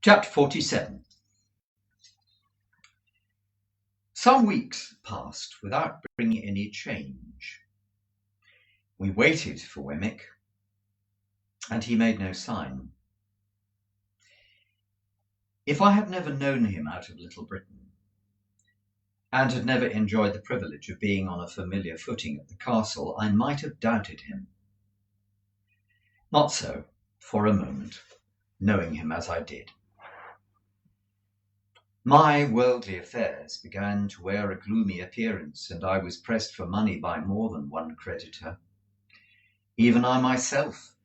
Chapter 47. Some weeks passed without bringing any change. We waited for Wemmick, and he made no sign. If I had never known him out of Little Britain, and had never enjoyed the privilege of being on a familiar footing at the castle, I might have doubted him. Not so, for a moment, knowing him as I did. My worldly affairs began to wear a gloomy appearance, and I was pressed for money by more than one creditor. Even I myself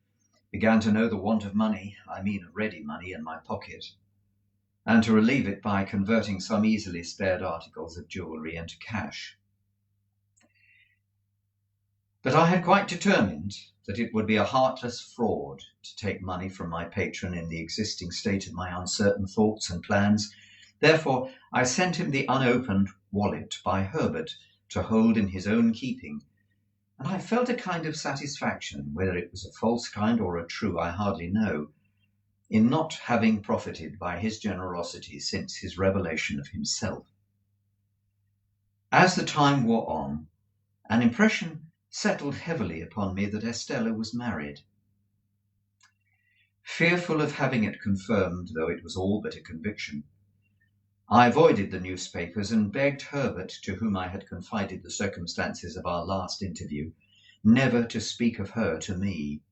began to know the want of money, I mean of ready money, in my pocket, and to relieve it by converting some easily spared articles of jewellery into cash. But I had quite determined that it would be a heartless fraud to take money from my patron in the existing state of my uncertain thoughts and plans. Therefore I sent him the unopened wallet by Herbert to hold in his own keeping, and I felt a kind of satisfaction, whether it was a false kind or a true I hardly know, in not having profited by his generosity since his revelation of himself. As the time wore on, an impression settled heavily upon me that Estella was married. Fearful of having it confirmed, though it was all but a conviction, I avoided the newspapers and begged Herbert, to whom I had confided the circumstances of our last interview, never to speak of her to me.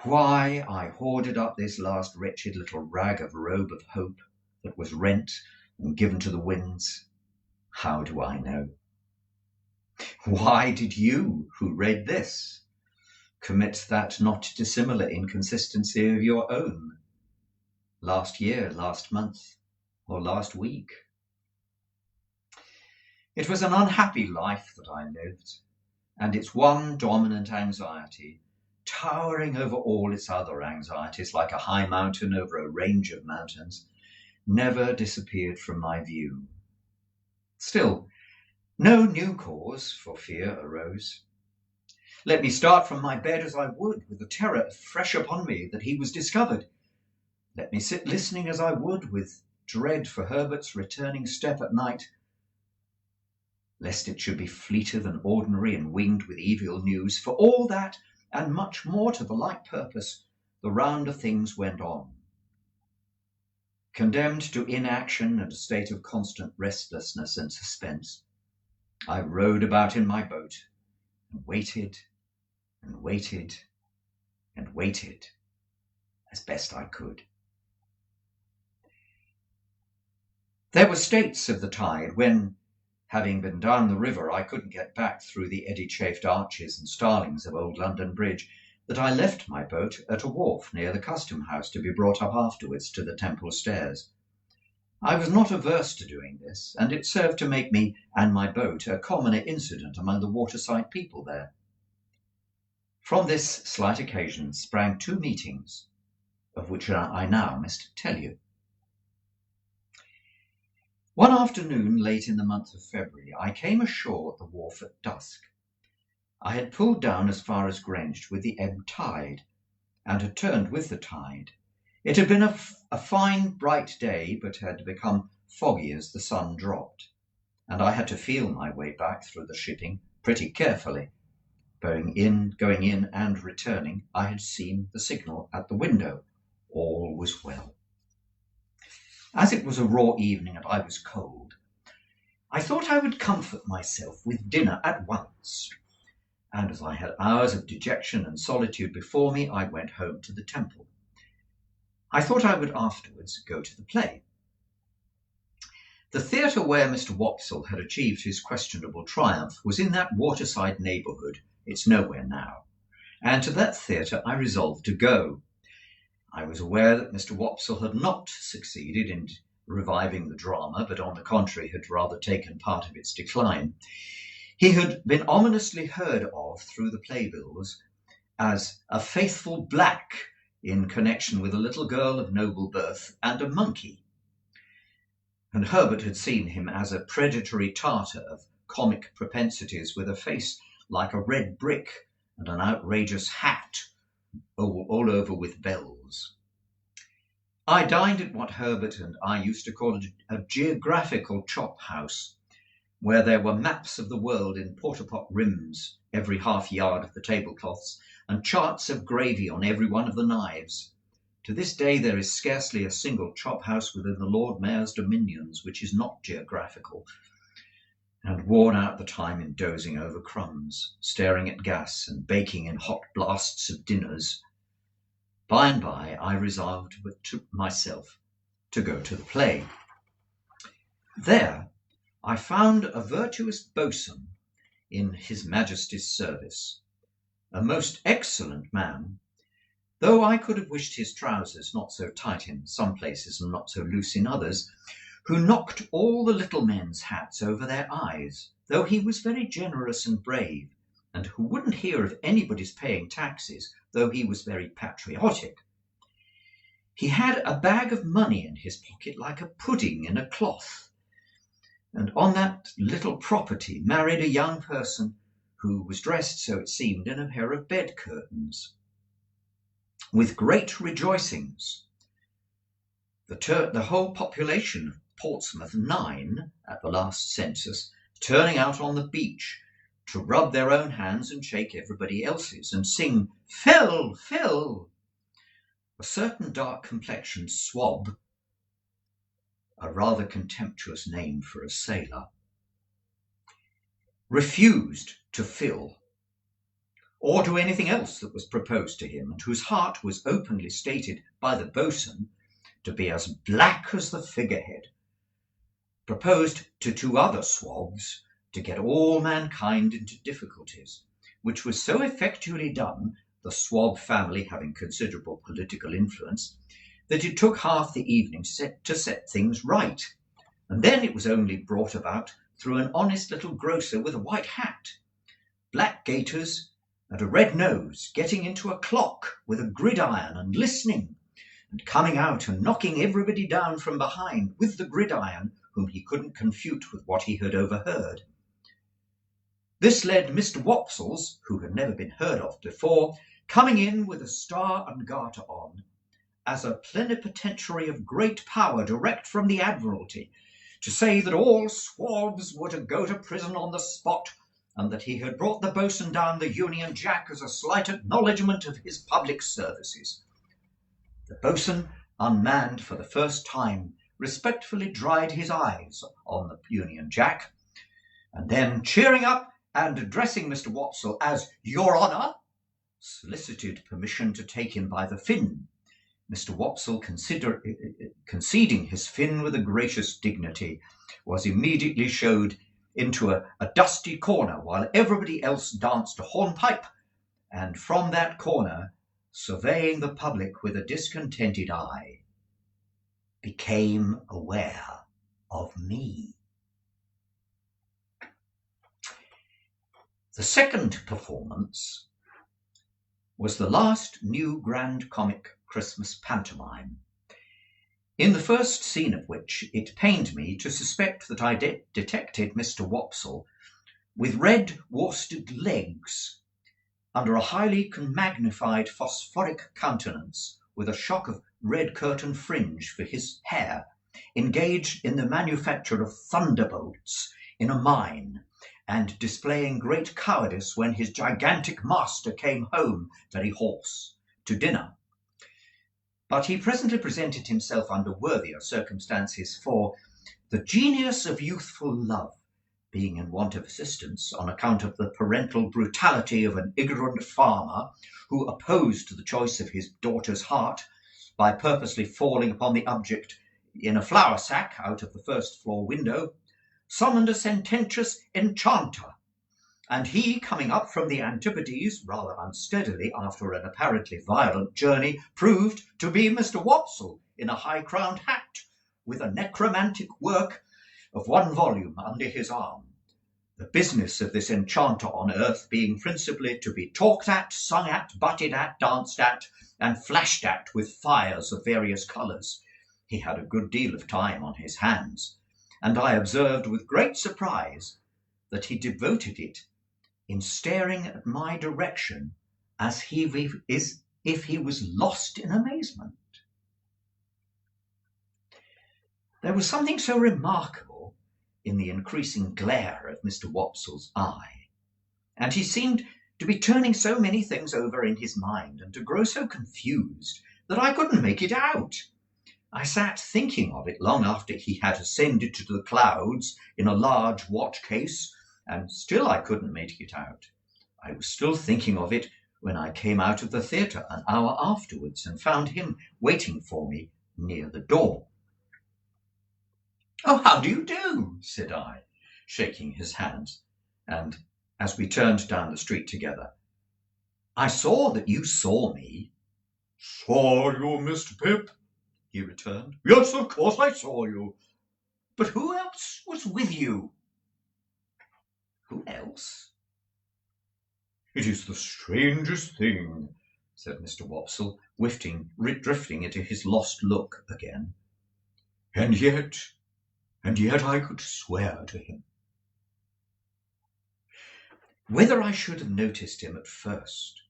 Why I hoarded up this last wretched little rag of robe of hope that was rent and given to the winds, how do I know? Why did you, who read this, commit that not dissimilar inconsistency of your own, last year, last month, or last week? It was an unhappy life that I lived, and its one dominant anxiety, towering over all its other anxieties like a high mountain over a range of mountains, never disappeared from my view. Still, no new cause for fear arose. Let me start from my bed as I would, with the terror fresh upon me that he was discovered. Let me sit listening as I would, with dread for Herbert's returning step at night, lest it should be fleeter than ordinary and winged with evil news. For all that, and much more to the like purpose, the round of things went on. Condemned to inaction and a state of constant restlessness and suspense, I rowed about in my boat, and waited, and waited, and waited, as best I could. There were states of the tide when, having been down the river, I couldn't get back through the eddy-chafed arches and starlings of old London Bridge, that I left my boat at a wharf near the Custom House to be brought up afterwards to the Temple stairs. I was not averse to doing this, and it served to make me and my boat a commoner incident among the waterside people there. From this slight occasion sprang two meetings, of which I now must tell you. One afternoon, late in the month of February, I came ashore at the wharf at dusk. I had pulled down as far as Greenwich with the ebb tide, and had turned with the tide. It had been a fine, bright day, but had become foggy as the sun dropped, and I had to feel my way back through the shipping pretty carefully. Going in, and returning, I had seen the signal at the window. All was well. As it was a raw evening and I was cold, I thought I would comfort myself with dinner at once, and as I had hours of dejection and solitude before me, I went home to the Temple. I thought I would afterwards go to the play. The theatre where Mr. Wopsle had achieved his questionable triumph was in that waterside neighbourhood. It's nowhere now, and to that theatre I resolved to go. I was aware that Mr. Wopsle had not succeeded in reviving the drama, but on the contrary had rather taken part of its decline. He had been ominously heard of through the playbills as a faithful black in connection with a little girl of noble birth and a monkey, and Herbert had seen him as a predatory Tartar of comic propensities, with a face like a red brick and an outrageous hat all over with bells. I dined at what Herbert and I used to call a geographical chop house, where there were maps of the world in porter-pot rims every half yard of the tablecloths, and charts of gravy on every one of the knives. To this day there is scarcely a single chop house within the Lord Mayor's dominions which is not geographical, and worn out the time in dozing over crumbs, staring at gas, and baking in hot blasts of dinners. By and by I resolved to myself to go to the play. There I found a virtuous boatswain in His Majesty's service, a most excellent man, though I could have wished his trousers not so tight in some places and not so loose in others, who knocked all the little men's hats over their eyes, though he was very generous and brave, and who wouldn't hear of anybody's paying taxes, though he was very patriotic. He had a bag of money in his pocket like a pudding in a cloth, and on that little property married a young person who was dressed, so it seemed, in a pair of bed curtains. With great rejoicings, the whole population of Portsmouth, 9 at the last census, turning out on the beach to rub their own hands and shake everybody else's and sing, "Phil, Phil." A certain dark-complexioned swab, a rather contemptuous name for a sailor, refused to fill or do anything else that was proposed to him, and whose heart was openly stated by the boatswain to be as black as the figurehead, proposed to 2 other swabs to get all mankind into difficulties, which was so effectually done, the swab family having considerable political influence, that it took half the evening to set things right, and then it was only brought about through an honest little grocer with a white hat, black gaiters, and a red nose, getting into a clock with a gridiron and listening, and coming out and knocking everybody down from behind with the gridiron, whom he couldn't confute with what he had overheard. This led Mr. Wopsle's, who had never been heard of before, coming in with a star and garter on, as a plenipotentiary of great power direct from the Admiralty, to say that all swabs were to go to prison on the spot, and that he had brought the boatswain down the Union Jack as a slight acknowledgment of his public services. The boatswain, unmanned for the first time, respectfully dried his eyes on the Union Jack, and then, cheering up and addressing Mr. Wopsle as "Your Honour," solicited permission to take him by the fin. Mr. Wopsle, conceding his fin with a gracious dignity, was immediately showed into a dusty corner while everybody else danced a hornpipe, and from that corner, surveying the public with a discontented eye, became aware of me. The second performance was the last new grand comic Christmas pantomime, in the first scene of which it pained me to suspect that I detected Mr. Wopsle with red worsted legs, under a highly magnified phosphoric countenance, with a shock of red curtain fringe for his hair, engaged in the manufacture of thunderbolts in a mine, and displaying great cowardice when his gigantic master came home, very hoarse, to dinner. But he presently presented himself under worthier circumstances, for the genius of youthful love, being in want of assistance on account of the parental brutality of an ignorant farmer who opposed the choice of his daughter's heart by purposely falling upon the object in a flour sack out of the first-floor window, summoned a sententious enchanter, and he, coming up from the Antipodes rather unsteadily after an apparently violent journey, proved to be Mr. Wopsle in a high-crowned hat, with a necromantic work of 1 volume under his arm, the business of this enchanter on earth being principally to be talked at, sung at, butted at, danced at, and flashed at with fires of various colours. He had a good deal of time on his hands, and I observed with great surprise that he devoted it in staring at my direction as if he was lost in amazement. There was something so remarkable in the increasing glare of Mr. Wopsle's eye, and he seemed to be turning so many things over in his mind and to grow so confused that I couldn't make it out. I sat thinking of it long after he had ascended to the clouds in a large watch case, and still I couldn't make it out. I was still thinking of it when I came out of the theatre an hour afterwards and found him waiting for me near the door. "Oh, how do you do?" said I, shaking his hands, and as we turned down the street together, "I saw that you saw me." "Saw you, Mr. Pip?" he returned. "Yes, of course I saw you." "But who else was with you?" "Who else?" "It is the strangest thing," said Mr. Wopsle, drifting into his lost look again. And yet I could swear to him." Whether I should have noticed him at first,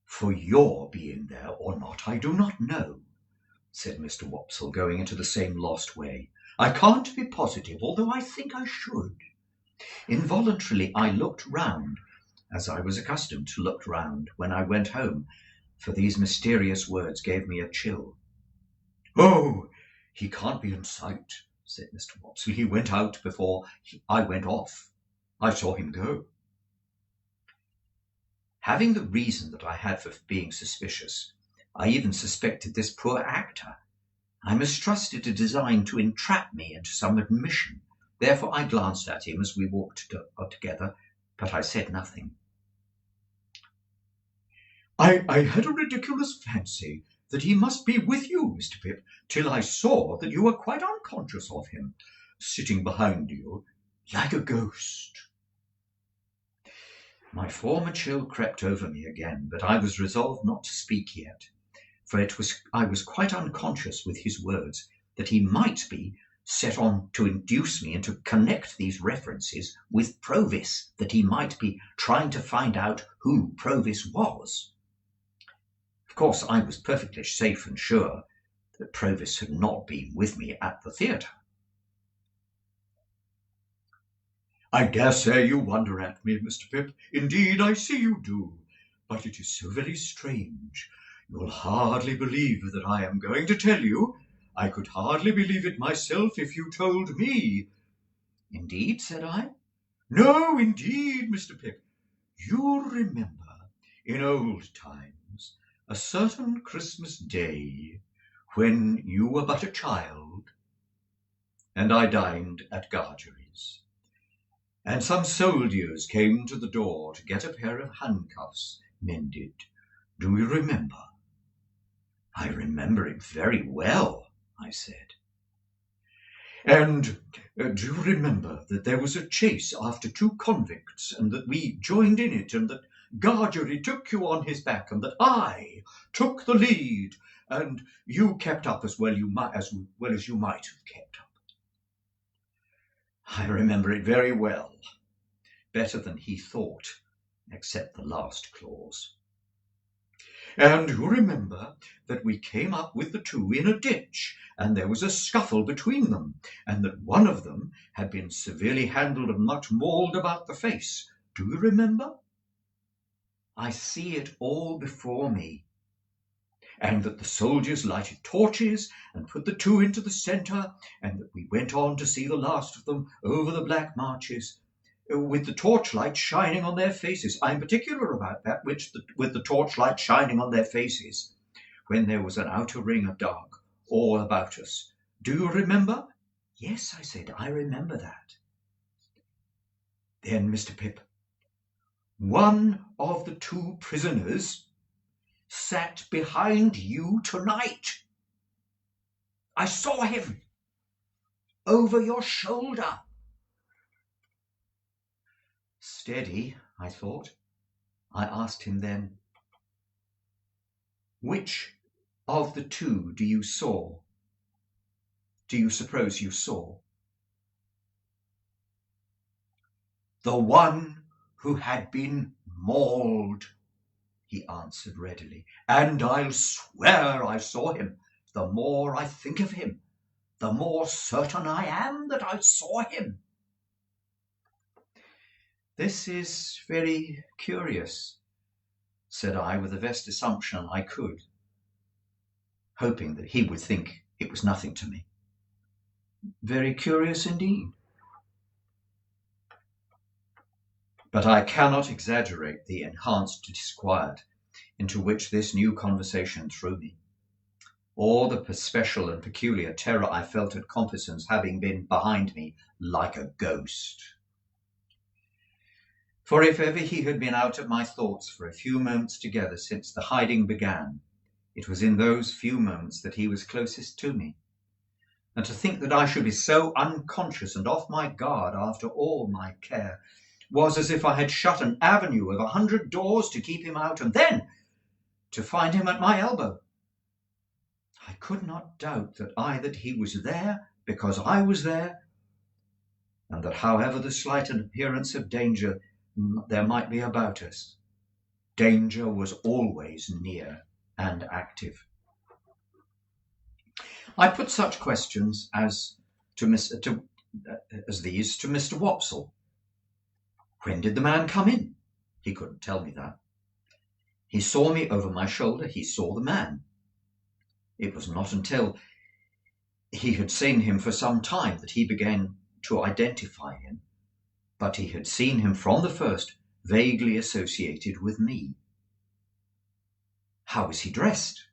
for your being there or not, I do not know, said Mr. Wopsle, going into the same lost way. "I can't be positive, although I think I should." Involuntarily I looked round, as I was accustomed to look round when I went home, for these mysterious words gave me a chill. "Oh, he can't be in sight," said Mr. Wopsle. "He went out before I went off. I saw him go." Having the reason that I had for being suspicious, I even suspected this poor actor. I mistrusted a design to entrap me into some admission. Therefore I glanced at him as we walked together, but I said nothing. I had a ridiculous fancy that he must be with you, Mr. Pip, till I saw that you were quite unconscious of him, sitting behind you like a ghost." My former chill crept over me again, but I was resolved not to speak yet, for I was quite unconscious with his words that he might be set on to induce me and to connect these references with Provis, that he might be trying to find out who Provis was. Of course, I was perfectly safe and sure that Provis had not been with me at the theatre. "I dare say you wonder at me, Mr. Pip. Indeed, I see you do. But it is so very strange. You'll hardly believe that I am going to tell you. I could hardly believe it myself if you told me." "Indeed?" said I. "No, indeed, Mr. Pip. You remember, in old times, a certain Christmas day, when you were but a child, and I dined at Gargery's, and some soldiers came to the door to get a pair of handcuffs mended. Do you remember?" "I remember it very well," I said. "And do you remember that there was a chase after two convicts, and that we joined in it, and that Gargery took you on his back, and that I took the lead, and you kept up as well as you might have kept up?" "I remember it very well, better than he thought, except the last clause." "And you remember that we came up with the two in a ditch, and there was a scuffle between them, and that one of them had been severely handled and much mauled about the face. Do you remember?" "I see it all before me." "And that the soldiers lighted torches and put the two into the centre, and that we went on to see the last of them over the black marches, with the torchlight shining on their faces. I'm particular about that, with the torchlight shining on their faces, when there was an outer ring of dark all about us. Do you remember?" "Yes," I said, "I remember that." "Then, Mr. Pip, one of the two prisoners sat behind you tonight. I saw him over your shoulder." Steady, I thought. I asked him then, "Which of the two do you suppose you saw?" "The one who had been mauled," he answered readily. "And I'll swear I saw him. The more I think of him, the more certain I am that I saw him." "This is very curious," said I, with the best assumption I could, hoping that he would think it was nothing to me. "Very curious indeed." But I cannot exaggerate the enhanced disquiet into which this new conversation threw me, or the special and peculiar terror I felt at Compeysone's having been behind me like a ghost. For if ever he had been out of my thoughts for a few moments together since the hiding began, it was in those few moments that he was closest to me. And to think that I should be so unconscious and off my guard after all my care was as if I had shut an avenue of 100 doors to keep him out, and then to find him at my elbow. I could not doubt that he was there because I was there, and that however the slight appearance of danger there might be about us, danger was always near and active. I put such questions as these to Mr. Wopsle. When did the man come in? He couldn't tell me that. He saw me over my shoulder. He saw the man. It was not until he had seen him for some time that he began to identify him, but he had seen him from the first vaguely associated with me. How was he dressed?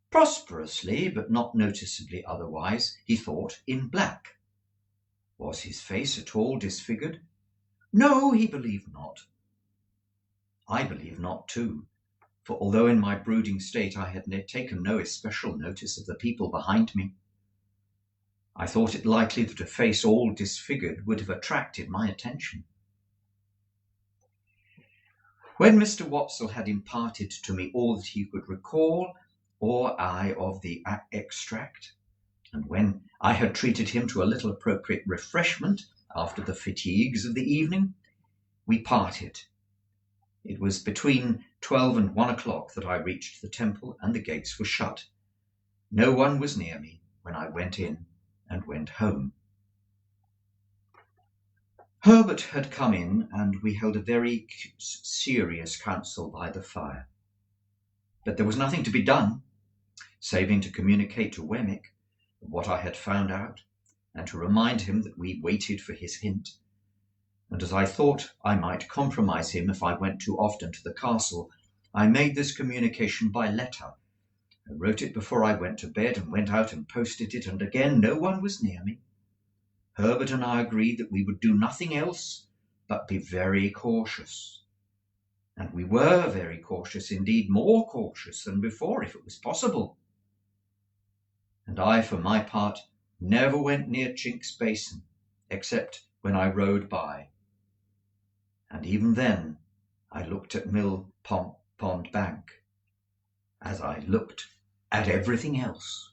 Prosperously, but not noticeably otherwise, he thought, in black. Was his face at all disfigured? No, he believed not. I believed not too, for although in my brooding state I had taken no especial notice of the people behind me, I thought it likely that a face all disfigured would have attracted my attention. When Mr. Wopsle had imparted to me all that he could recall or I of the extract, and when I had treated him to a little appropriate refreshment after the fatigues of the evening, we parted. It was between 12 and 1 o'clock that I reached the temple, and the gates were shut. No one was near me when I went in and went home. Herbert had come in, and we held a very serious council by the fire. But there was nothing to be done, saving to communicate to Wemmick what I had found out, and to remind him that we waited for his hint. And as I thought I might compromise him if I went too often to the castle, I made this communication by letter. I wrote it before I went to bed, and went out and posted it, and again no one was near me. Herbert and I agreed that we would do nothing else but be very cautious. And we were very cautious, indeed more cautious than before, if it was possible. And I, for my part, never went near Chink's Basin, except when I rode by. And even then I looked at Mill Pond Bank, as I looked at everything else.